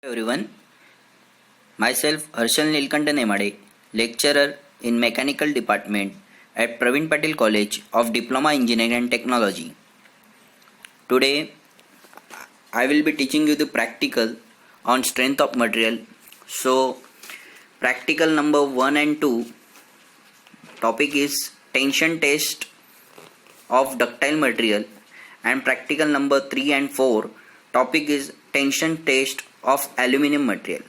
Everyone, myself Harshal Nilkanta Nemade, lecturer in Mechanical Department at Praveen Patel College of Diploma Engineering and Technology. Today, I will be teaching you the practical on strength of material. So, practical number 1 and 2 topic is tension test of ductile material, and practical number 3 and 4 topic is tension test of aluminum material.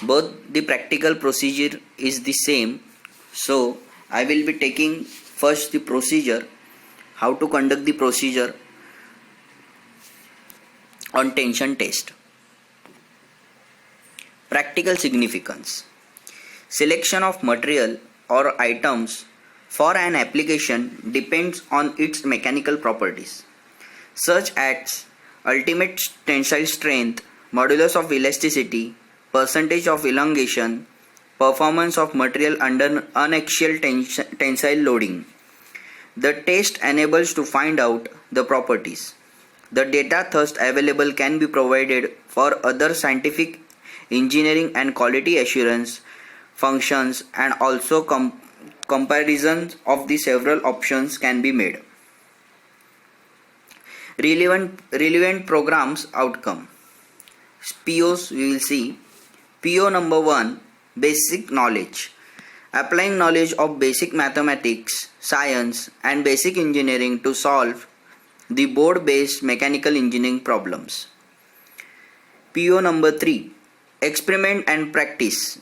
Both the practical procedure is the same, so I will be taking first the procedure, how to conduct the procedure on tension test. Practical significance: selection of material or items for an application depends on its mechanical properties, such as ultimate tensile strength, modulus of elasticity, percentage of elongation, performance of material under unaxial tensile loading. The test enables to find out the properties. The data thus available can be provided for other scientific, engineering and quality assurance functions, and also comparisons of the several options can be made. Relevant programs outcome. POs we will see. PO number 1, basic knowledge. Applying knowledge of basic mathematics, science and basic engineering to solve the board-based mechanical engineering problems. PO number 3, experiment and practice.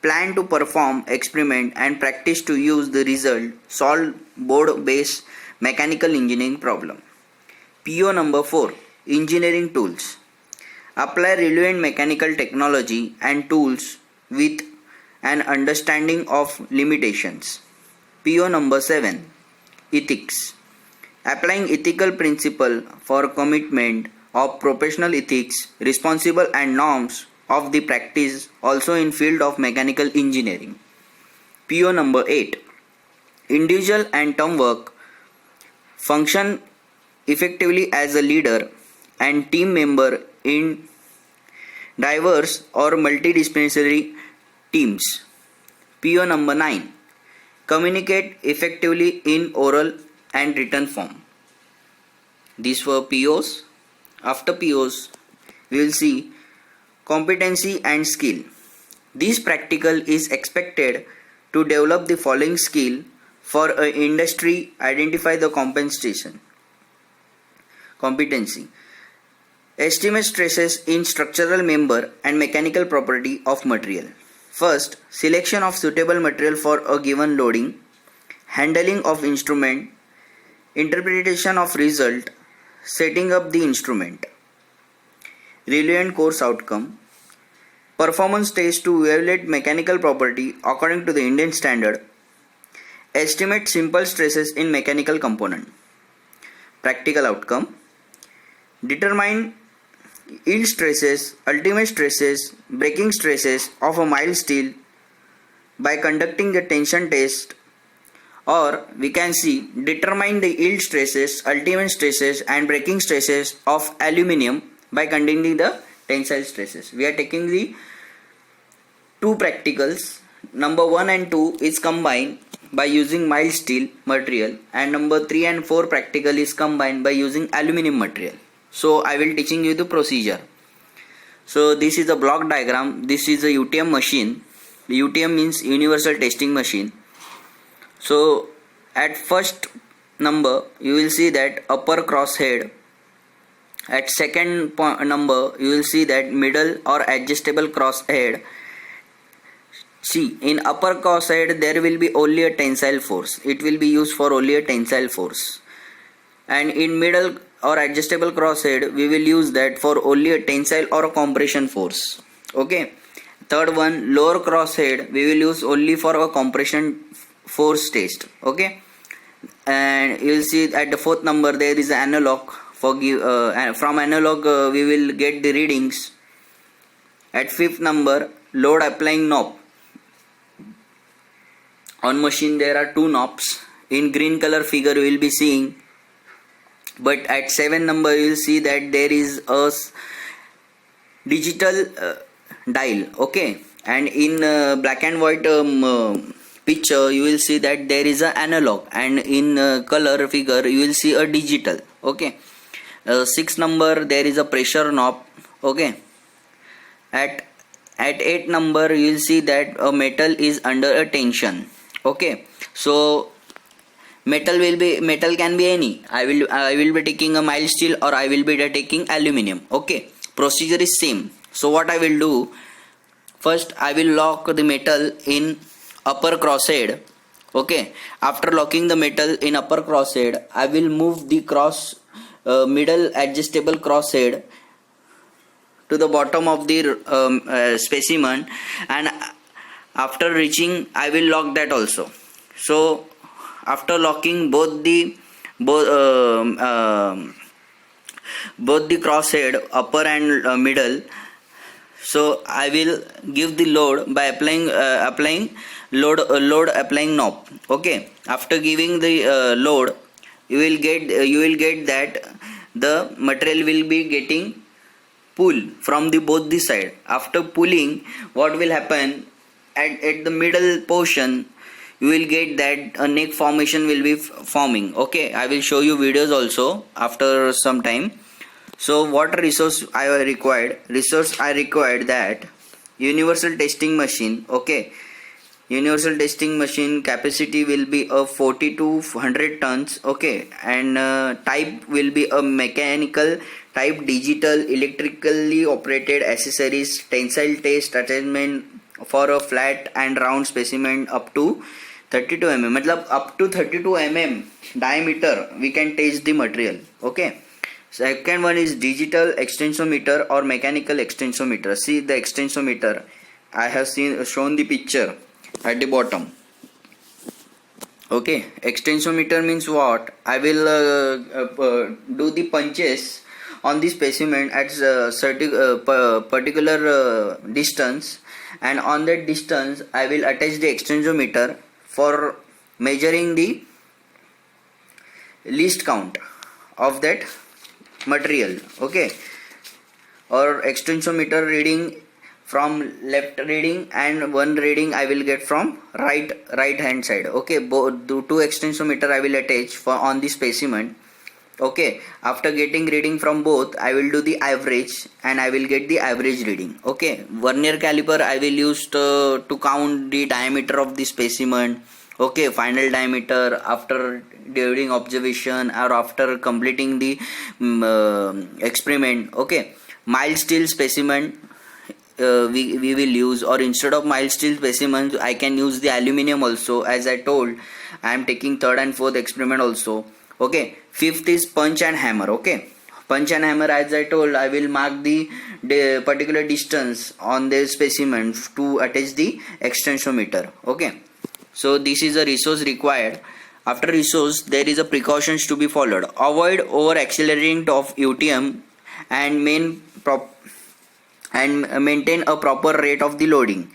Plan to perform experiment and practice to use the result solve board-based mechanical engineering problem. PO number 4, engineering tools. Apply relevant mechanical technology and tools with an understanding of limitations. PO number 7, ethics. Applying ethical principle for commitment of professional ethics, responsible and norms of the practice also in field of mechanical engineering. PO number 8, individual and team work. Function effectively as a leader and team member in diverse or multidisciplinary teams. PO number 9, communicate effectively in oral and written form. These were POs. After POs, we will see competency and skill. This practical is expected to develop the following skill for an industry. Identify the compensation. Competency: estimate stresses in structural member and mechanical property of material. First, selection of suitable material for a given loading, handling of instrument, interpretation of result, setting up the instrument. Relevant course outcome: performance test to evaluate mechanical property according to the Indian standard. Estimate simple stresses in mechanical component. Practical outcome: determine yield stresses, ultimate stresses, breaking stresses of a mild steel by conducting the tension test, or we can see determine the yield stresses, ultimate stresses and breaking stresses of aluminium by conducting the tensile stresses. We are taking the two practicals. Number 1 and 2 is combined by using mild steel material, and number 3 and 4 practical is combined by using aluminum material. So I will teaching you the procedure. So this is a block diagram. This is a UTM machine. UTM means universal testing machine. So at first number you will see that upper crosshead. At second number you will see that middle or adjustable crosshead. See, in upper crosshead there will be only a tensile force. It will be used for only a tensile force. And in middle or adjustable crosshead we will use that for only a tensile or a compression force. Okay. Third one, lower crosshead, we will use only for a compression force test. Okay. And you will see at the fourth number there is an analog. From analog we will get the readings. At fifth number, load applying knob. On machine there are two knobs. In green color figure you will be seeing. But at 7 number you will see that there is a digital dial. Okay, and in black and white picture you will see that there is an analog, and in color figure you will see a digital. Okay, 6 number there is a pressure knob. Okay, at 8 number you will see that a metal is under a tension. Okay, so metal can be any. I will be taking a mild steel, or I will be taking aluminum. Okay, procedure is same. So what I will do, first I will lock the metal in upper crosshead. Okay, after locking the metal in upper crosshead, I will move the middle adjustable crosshead to the bottom of the specimen, and after reaching I will lock that also. So after locking both the crosshead, upper and middle, so I will give the load by applying load applying knob. Okay, after giving the load, you will get that the material will be getting pull from the both the side. After pulling, what will happen, at the middle portion you will get that a neck formation will be forming. Okay, I will show you videos also after some time. So what resource I required that universal testing machine. Okay, universal testing machine capacity will be a 40 to 100 tons. Okay, and type will be a mechanical type, digital, electrically operated accessories, tensile test attachment for a flat and round specimen up to 32 mm. मतलब up to 32 mm diameter we can test the material. Okay, second one is digital extensometer or mechanical extensometer. See the extensometer, I have shown the picture at the bottom. Okay, extensometer means what? I will do the punches on the specimen at particular distance, and on that distance I will attach the extensometer for measuring the least count of that material. Okay, or extensometer reading from left reading, and one reading I will get from right hand side. Okay, both two extensometer I will attach for on the specimen. Okay, after getting reading from both, I will do the average and I will get the average reading. Okay, vernier caliper I will use to count the diameter of the specimen. Okay, final diameter after during observation or after completing the experiment. Okay, mild steel specimen we will use, or instead of mild steel specimens I can use the aluminum also. As I told, I am taking third and fourth experiment also. Okay, fifth is punch and hammer. Okay, punch and hammer, as I told, I will mark the particular distance on the specimen to attach the extensometer. Okay, so this is a resource required. After resource, there is a precautions to be followed. Avoid over accelerating of UTM and maintain a proper rate of the loading.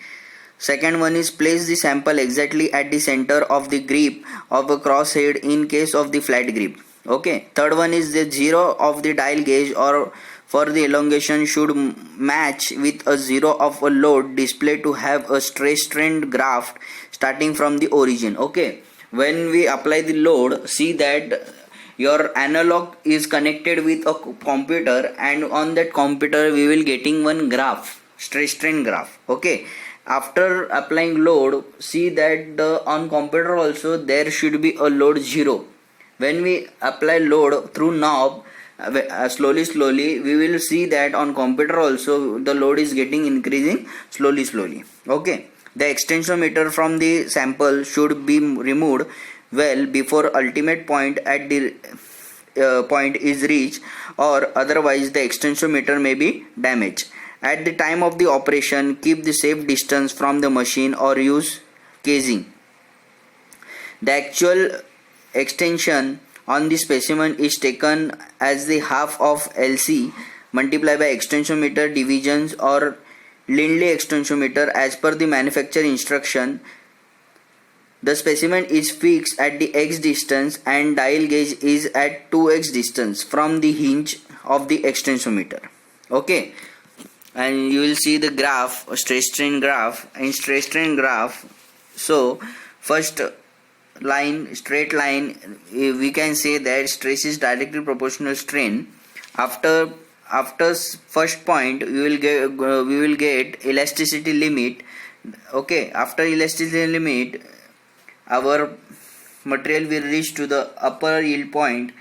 Second one is place the sample exactly at the center of the grip of a crosshead in case of the flat grip. Okay. Third one is the zero of the dial gauge or for the elongation should match with a zero of a load display to have a stress strain graph starting from the origin. Okay. When we apply the load, see that your analog is connected with a computer, and on that computer we will getting one graph, stress strain graph. Okay, after applying load, see that on computer also there should be a load 0. When we apply load through knob, slowly we will see that on computer also the load is getting increasing slowly. Okay, the extensometer from the sample should be removed well before ultimate point at the point is reached, or otherwise the extensometer may be damaged. At the time of the operation, keep the safe distance from the machine or use casing. The actual extension on the specimen is taken as the half of LC multiplied by extensometer divisions or Lindley extensometer as per the manufacturer instruction. The specimen is fixed at the X distance and dial gauge is at 2x distance from the hinge of the extensometer. Okay. and you will see the graph, stress strain graph. In stress strain graph, so first line, straight line, we can say that stress is directly proportional strain. After first point we will get elasticity limit. Okay, after elasticity limit, our material will reach to the upper yield point.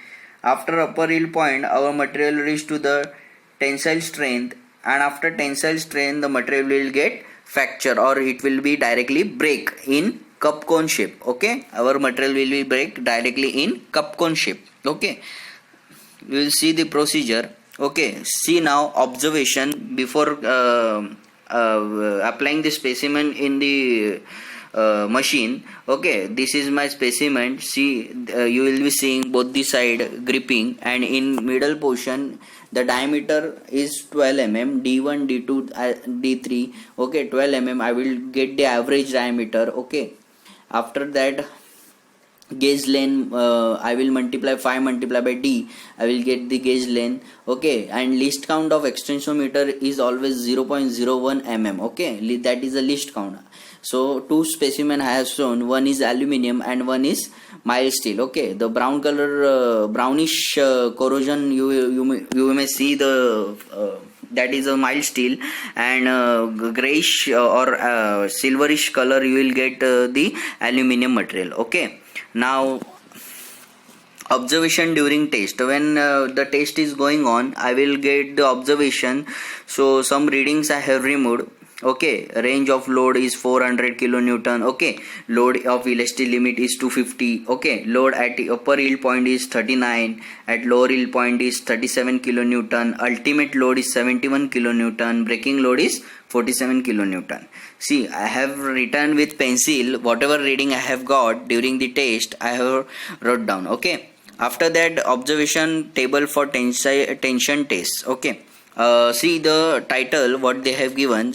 After upper yield point, our material reach to the tensile strength, and after tensile strength the material will get fracture, or it will be directly break in cup cone shape. Okay, our material will be break directly in cup cone shape. Okay, we will see the procedure. Okay, see now observation before applying the specimen in the machine. Okay, this is my specimen. See, you will be seeing both the side gripping, and in middle portion the diameter is 12 mm, d1, d2, d3. Okay, 12 mm. I will get the average diameter. Okay, after that gauge length, I will multiply 5 multiply by d, I will get the gauge length. Okay, and least count of extensometer is always 0.01 mm. Okay, that is the least count. So two specimen I have shown, one is aluminium and one is mild steel. Okay, the brown color, brownish corrosion, you may see the that is a mild steel, and grayish or silverish color you will get the aluminium material. Okay, now observation during test. When the test is going on, I will get the observation. So some readings I have removed. Okay, range of load is 400 kilonewton. Okay, load of elastic limit is 250. Okay, load at upper yield point is 39, at lower yield point is 37 kilonewton, ultimate load is 71 kilonewton, breaking load is 47 kilonewton. See, I have written with pencil whatever reading I have got during the test, I have wrote down. Okay, after that observation table for tension test. Okay, see the title what they have given.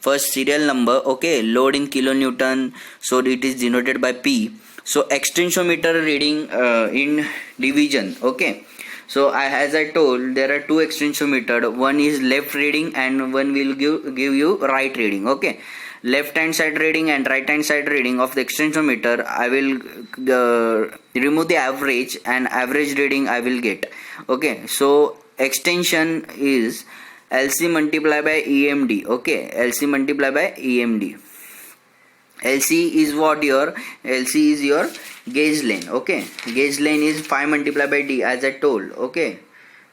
First serial number. Okay, load in kilonewton, so it is denoted by P. So extensometer reading in division. Okay, so as I told, there are two extensometer. One is left reading and one will give you right reading. Okay, left hand side reading and right hand side reading of the extensometer, I will remove the average, and average reading I will get. Okay, so extension is LC multiplied by EMD. Okay, LC multiplied by EMD. LC is what? Your LC is your gauge length. Okay, gauge length is 5 multiplied by D, as I told. Okay,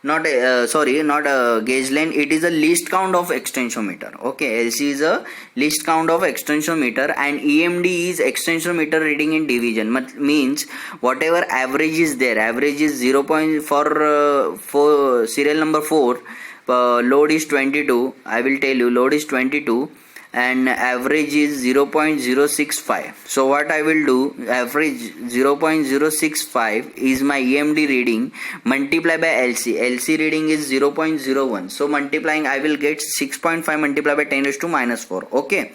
not gauge length, it is a least count of extensometer. Okay, LC is a least count of extensometer, and EMD is extensometer reading in division. Means whatever average is there, average is 0. For serial number 4, load is 22. I will tell you, load is 22 and average is 0.065. So what I will do, average 0.065 is my EMD reading, multiply by LC. LC reading is 0.01. So multiplying, I will get 6.5 multiplied by 10 raised to minus 4. Okay,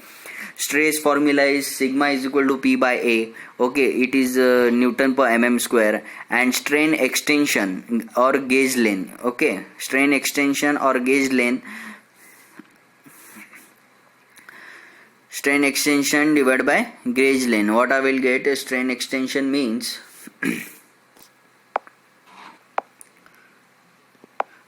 stress formula is sigma is equal to P by A. Okay, it is Newton per mm square. And strain extension or gauge length. Okay, strain extension or gauge length, strain extension divided by gauge length. What I will get, strain extension means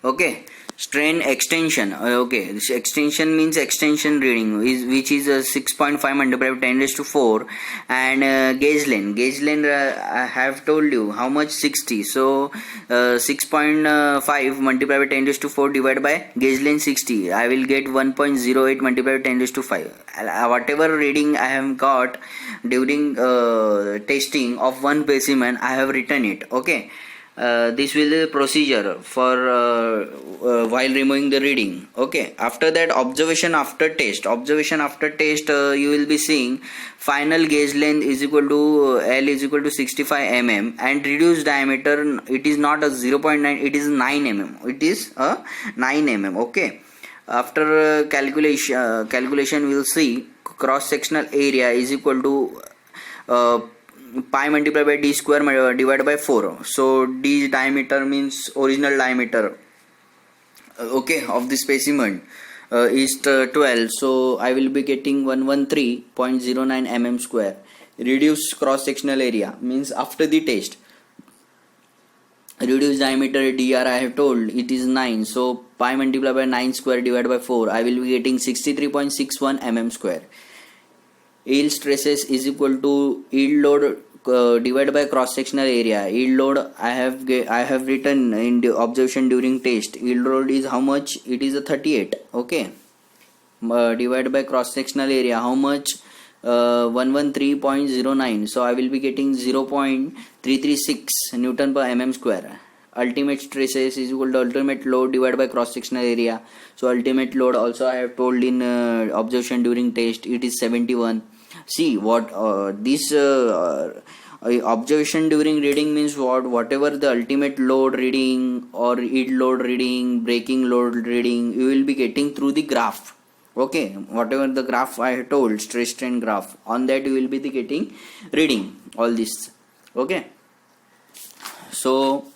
okay, strain extension. Okay, this extension means extension reading which is 6.5 multiplied by 10 raised to 4, and gauge length. Gauge length I have told you how much, 60. So 6.5 multiplied by 10 raised to 4 divided by gauge length 60. I will get 1.08 multiplied by 10 raised to 5. Whatever reading I have got during testing of one specimen, I have written it. Okay. This will be the procedure for while removing the reading. Okay, after that observation after test. You will be seeing final gauge length is equal to L is equal to 65 mm, and reduced diameter, it is not a 0.9, it is 9 mm. It is a 9 mm. Okay, after calculation we will see cross sectional area is equal to pi multiplied by d square divided by 4. So d diameter means original diameter, okay, of the specimen. is 12, so I will be getting 113.09 mm square. Reduced cross sectional area means after the test, reduced diameter dr I have told it is 9, so pi multiplied by 9 square divided by 4, I will be getting 63.61 mm square. Yield stresses is equal to yield load divided by cross sectional area. Yield load I have written in the observation during test. Yield load is how much? It is a 38. Okay. Divided by cross sectional area, how much? 113.09, so I will be getting 0.336 Newton per mm square. Ultimate stresses is equal to ultimate load divided by cross sectional area. So ultimate load also I have told in observation during test, it is 71. See what this observation during reading means whatever the ultimate load reading or yield load reading, braking load reading, you will be getting through the graph. Okay, whatever the graph I have told, stress strain graph, on that you will be getting reading all this. Okay, so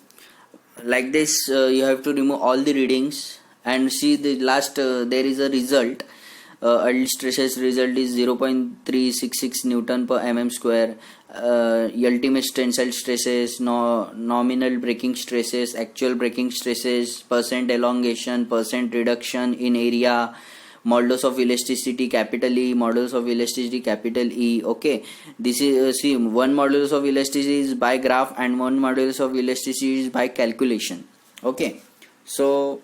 like this you have to remove all the readings and see the last there is a result. Yield stresses result is 0.366 Newton per mm square. Ultimate tensile stresses, nominal braking stresses, actual braking stresses, percent elongation, percent reduction in area, modulus of elasticity capital E, modulus of elasticity capital E. Okay, this is see, one modulus of elasticity is by graph and one modulus of elasticity is by calculation. Okay, so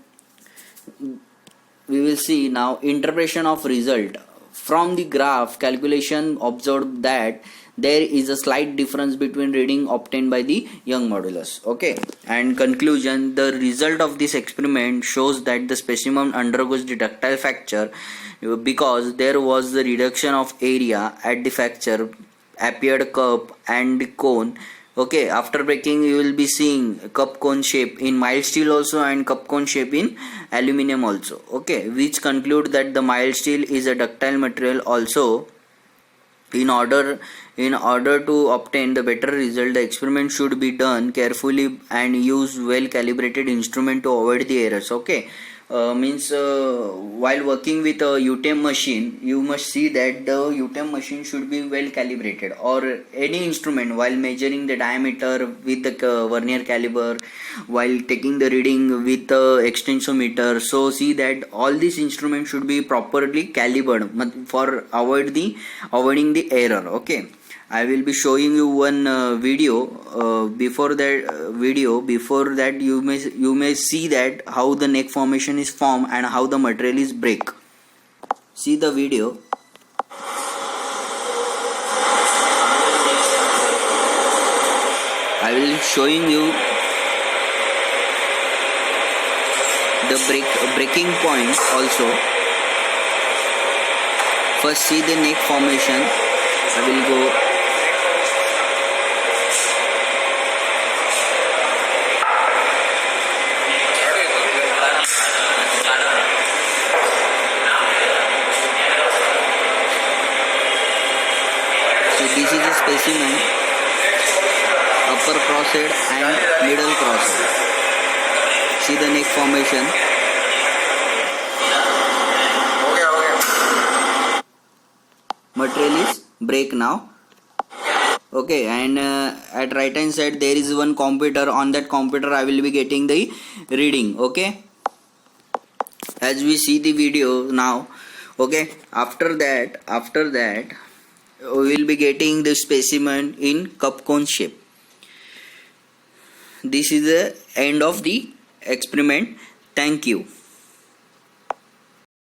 we will see now interpretation of result from the graph calculation. Observed that there is a slight difference between reading obtained by the Young modulus. Okay, and conclusion, the result of this experiment shows that the specimen undergoes the ductile fracture because there was the reduction of area at the fracture, appeared cup and cone. Okay, after breaking you will be seeing cup cone shape in mild steel also and cup cone shape in aluminum also. Okay, which conclude that the mild steel is a ductile material also. In order to obtain the better result, the experiment should be done carefully and use well calibrated instrument to avoid the errors. Okay, means while working with a UTM machine, you must see that the UTM machine should be well calibrated, or any instrument while measuring the diameter with the vernier caliber, while taking the reading with the extensometer. So see that all these instruments should be properly calibrated for avoiding the error. Okay, I will be showing you one video. Before that you may see that how the neck formation is formed and how the material is break. See the video. I will showing you the breaking point also. First see the neck formation. I will go. This is a specimen, upper crosshead and middle crosshead. See the neck formation. Material is break now. Okay, and at right hand side there is one computer. On that computer I will be getting the reading. Okay, as we see the video now. Okay, after that we will be getting the specimen in cup cone shape. This is the end of the experiment. Thank you.